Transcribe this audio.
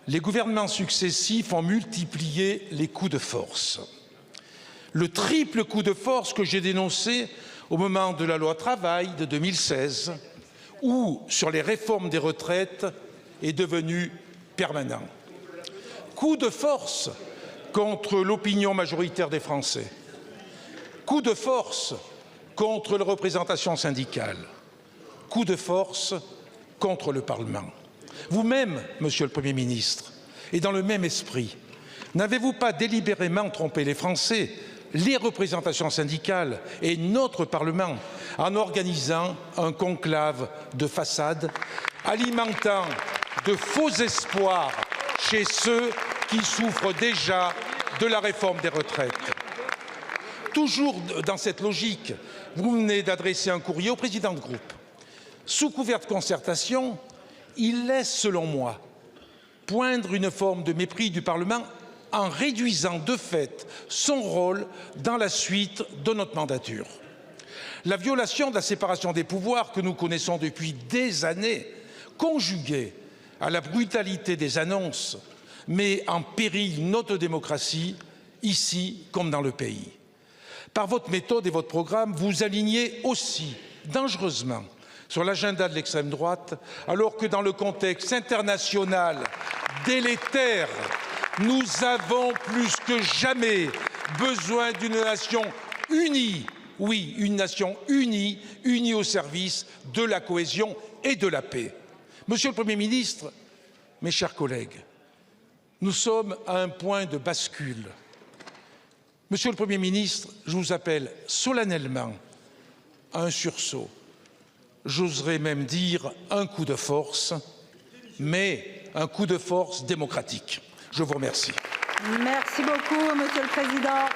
Les gouvernements successifs ont multiplié les coups de force. Le triple coup de force que j'ai dénoncé au moment de la loi travail de 2016 ou sur les réformes des retraites est devenu permanent. Coup de force contre l'opinion majoritaire des Français. Coup de force contre la représentation syndicale. Coup de force contre le Parlement. Vous-même, Monsieur le Premier ministre, et dans le même esprit, n'avez-vous pas délibérément trompé les Français, les représentations syndicales et notre Parlement en organisant un conclave de façade, alimentant de faux espoirs chez ceux qui souffrent déjà de la réforme des retraites? Toujours dans cette logique, vous venez d'adresser un courrier au président de groupe. Sous couvert de concertation, il laisse, selon moi, poindre une forme de mépris du Parlement en réduisant de fait son rôle dans la suite de notre mandature. La violation de la séparation des pouvoirs que nous connaissons depuis des années, conjuguée à la brutalité des annonces, met en péril notre démocratie, ici comme dans le pays. Par votre méthode et votre programme, vous alignez aussi dangereusement sur l'agenda de l'extrême droite, alors que dans le contexte international délétère, nous avons plus que jamais besoin d'une nation unie. Oui, une nation unie, unie au service de la cohésion et de la paix. Monsieur le Premier ministre, mes chers collègues, nous sommes à un point de bascule. Monsieur le Premier ministre, je vous appelle solennellement à un sursaut. J'oserais même dire un coup de force, mais un coup de force démocratique. Je vous remercie. Merci beaucoup, Monsieur le Président.